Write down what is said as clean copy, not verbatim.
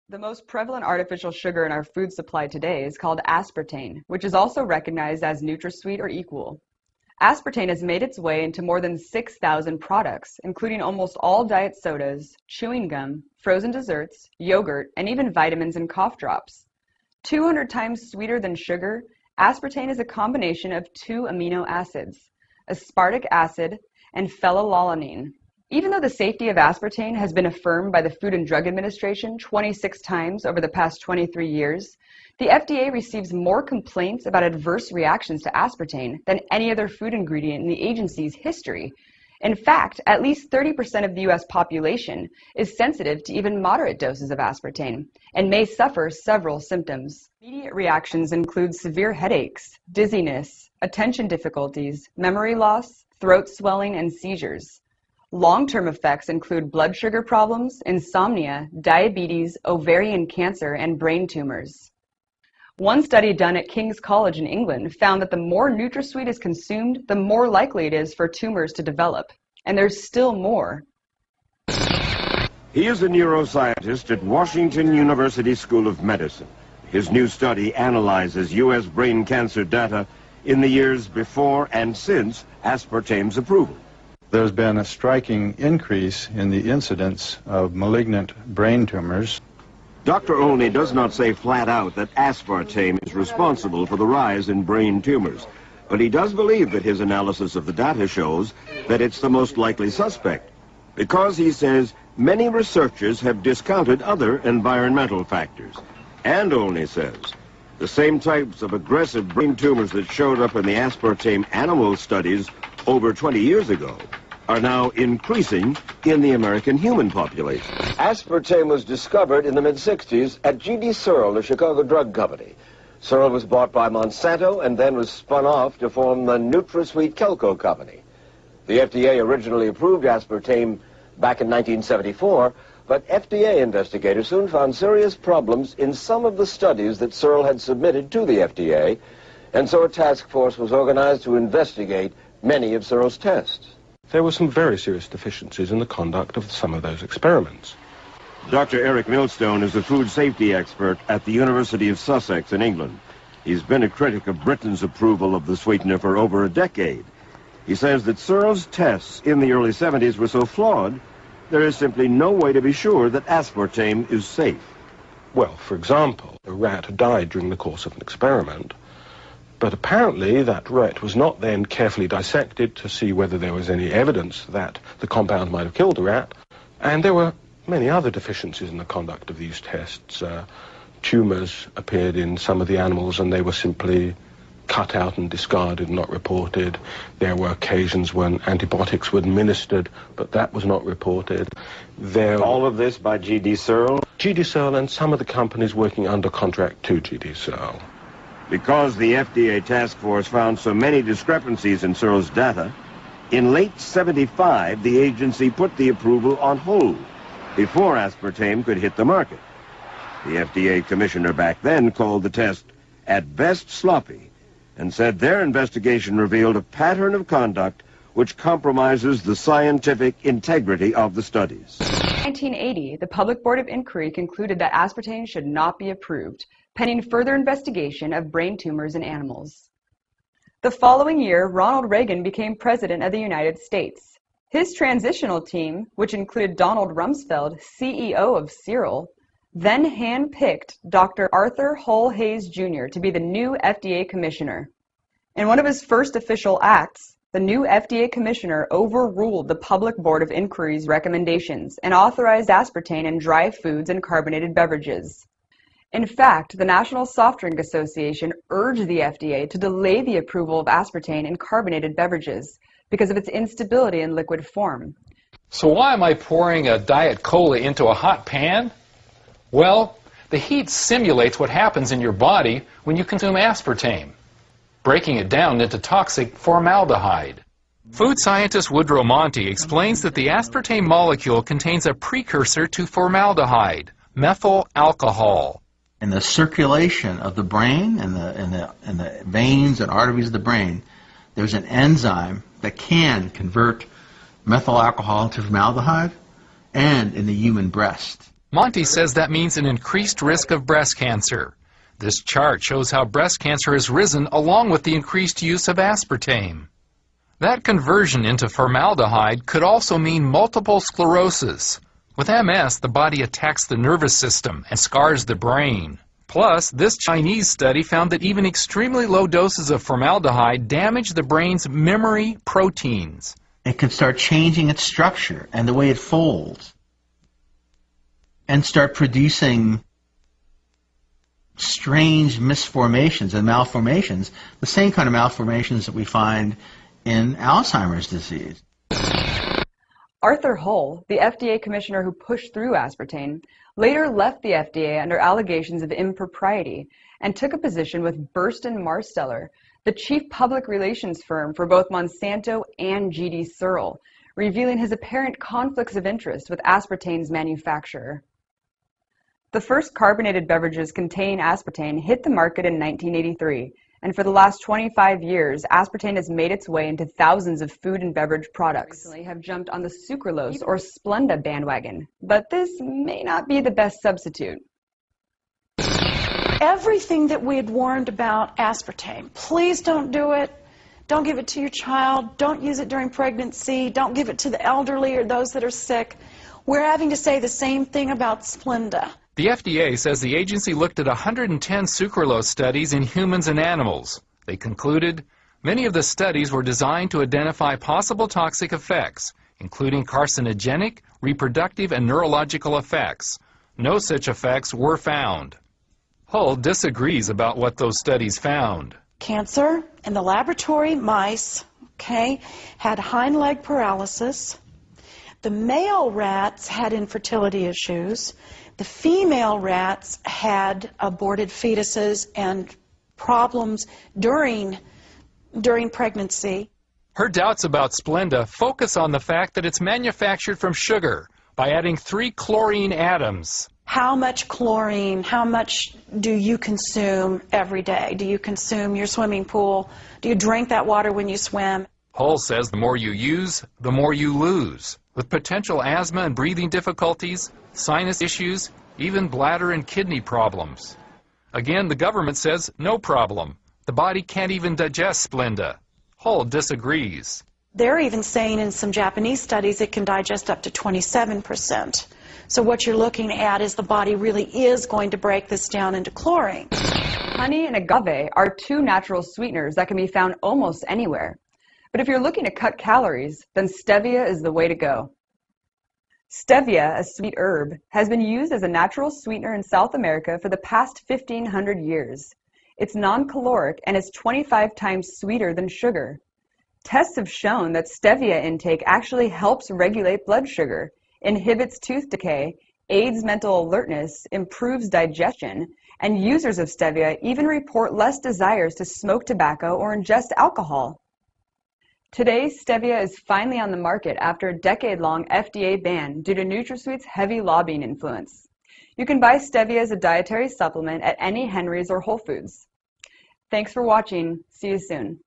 The most prevalent artificial sugar in our food supply today is called aspartame, which is also recognized as NutraSweet or equal. Aspartame has made its way into more than 6,000 products, including almost all diet sodas, chewing gum, frozen desserts, yogurt, and even vitamins and cough drops. 200 times sweeter than sugar, aspartame is a combination of two amino acids, aspartic acid and phenylalanine. Even though the safety of aspartame has been affirmed by the Food and Drug Administration 26 times over the past 23 years, the FDA receives more complaints about adverse reactions to aspartame than any other food ingredient in the agency's history. In fact, at least 30% of the U.S. population is sensitive to even moderate doses of aspartame and may suffer several symptoms. Immediate reactions include severe headaches, dizziness, attention difficulties, memory loss, throat swelling, and seizures. Long-term effects include blood sugar problems, insomnia, diabetes, ovarian cancer, and brain tumors. One study done at King's College in England found that the more NutraSweet is consumed, the more likely it is for tumors to develop. And there's still more. He is a neuroscientist at Washington University School of Medicine. His new study analyzes U.S. brain cancer data in the years before and since aspartame's approval. There's been a striking increase in the incidence of malignant brain tumors. Dr. Olney does not say flat out that aspartame is responsible for the rise in brain tumors, but he does believe that his analysis of the data shows that it's the most likely suspect, because he says many researchers have discounted other environmental factors. And Olney says the same types of aggressive brain tumors that showed up in the aspartame animal studies over 20 years ago are now increasing in the American human population. Aspartame was discovered in the mid-60s at G.D. Searle, the Chicago drug company. Searle was bought by Monsanto and then was spun off to form the NutraSweet Kelco company. The FDA originally approved aspartame back in 1974, but FDA investigators soon found serious problems in some of the studies that Searle had submitted to the FDA, and so a task force was organized to investigate many of Searle's tests. There were some very serious deficiencies in the conduct of some of those experiments. Dr. Eric Millstone is a food safety expert at the University of Sussex in England. He's been a critic of Britain's approval of the sweetener for over a decade. He says that Searle's tests in the early 70s were so flawed, there is simply no way to be sure that aspartame is safe. Well, for example, a rat died during the course of an experiment, but apparently that rat was not then carefully dissected to see whether there was any evidence that the compound might have killed the rat. And there were many other deficiencies in the conduct of these tests. Tumors appeared in some of the animals and they were simply cut out and discarded, not reported. There were occasions when antibiotics were administered, but that was not reported. All of this by G.D. Searle? G.D. Searle and some of the companies working under contract to G.D. Searle. Because the FDA task force found so many discrepancies in Searle's data, in late '75, the agency put the approval on hold before aspartame could hit the market. The FDA commissioner back then called the test at best sloppy and said their investigation revealed a pattern of conduct which compromises the scientific integrity of the studies. In 1980, the Public Board of Inquiry concluded that aspartame should not be approved, pending further investigation of brain tumors in animals. The following year, Ronald Reagan became President of the United States. His transitional team, which included Donald Rumsfeld, CEO of Searle, then hand-picked Dr. Arthur Hull Hayes Jr. to be the new FDA commissioner. In one of his first official acts, the new FDA commissioner overruled the Public Board of Inquiry's recommendations and authorized aspartame in dry foods and carbonated beverages. In fact, the National Soft Drink Association urged the FDA to delay the approval of aspartame in carbonated beverages because of its instability in liquid form. So why am I pouring a Diet Cola into a hot pan? Well, the heat simulates what happens in your body when you consume aspartame, breaking it down into toxic formaldehyde. Food scientist Woodrow Monty explains that the aspartame molecule contains a precursor to formaldehyde, methyl alcohol. In the circulation of the brain and the veins and arteries of the brain, there's an enzyme that can convert methyl alcohol to formaldehyde, and in the human breast. Monty says that means an increased risk of breast cancer. This chart shows how breast cancer has risen along with the increased use of aspartame. That conversion into formaldehyde could also mean multiple sclerosis. With MS, the body attacks the nervous system and scars the brain. Plus, this Chinese study found that even extremely low doses of formaldehyde damage the brain's memory proteins. It can start changing its structure and the way it folds, and start producing strange misformations and malformations, the same kind of malformations that we find in Alzheimer's disease. Arthur Hull, the FDA commissioner who pushed through aspartame, later left the FDA under allegations of impropriety and took a position with Burstyn Marsteller, the chief public relations firm for both Monsanto and G.D. Searle, revealing his apparent conflicts of interest with aspartame's manufacturer. The first carbonated beverages containing aspartame hit the market in 1983, and for the last 25 years, aspartame has made its way into thousands of food and beverage products. Recently have jumped on the sucralose or Splenda bandwagon, but this may not be the best substitute. Everything that we had warned about aspartame, please don't do it. Don't give it to your child. Don't use it during pregnancy. Don't give it to the elderly or those that are sick. We're having to say the same thing about Splenda. The FDA says the agency looked at 110 sucralose studies in humans and animals. They concluded many of the studies were designed to identify possible toxic effects, including carcinogenic, reproductive, and neurological effects. No such effects were found. Hull disagrees about what those studies found. Cancer in the laboratory, mice, had hind leg paralysis. The male rats had infertility issues. The female rats had aborted fetuses and problems during pregnancy. Her doubts about Splenda focus on the fact that it's manufactured from sugar by adding 3 chlorine atoms. How much chlorine, how much do you consume every day? Do you consume your swimming pool? Do you drink that water when you swim? Hull says the more you use, the more you lose, with potential asthma and breathing difficulties, sinus issues, even bladder and kidney problems. Again, the government says no problem. The body can't even digest Splenda. Hull disagrees. They're even saying in some Japanese studies it can digest up to 27%. So what you're looking at is the body really is going to break this down into chlorine. Honey and agave are 2 natural sweeteners that can be found almost anywhere. But if you're looking to cut calories, then stevia is the way to go. Stevia, a sweet herb, has been used as a natural sweetener in South America for the past 1,500 years. It's non-caloric and is 25 times sweeter than sugar. Tests have shown that stevia intake actually helps regulate blood sugar, inhibits tooth decay, aids mental alertness, improves digestion, and users of stevia even report less desires to smoke tobacco or ingest alcohol. Today, stevia is finally on the market after a decade-long FDA ban due to NutraSweet's heavy lobbying influence. You can buy stevia as a dietary supplement at any Henry's or Whole Foods. Thanks for watching. See you soon.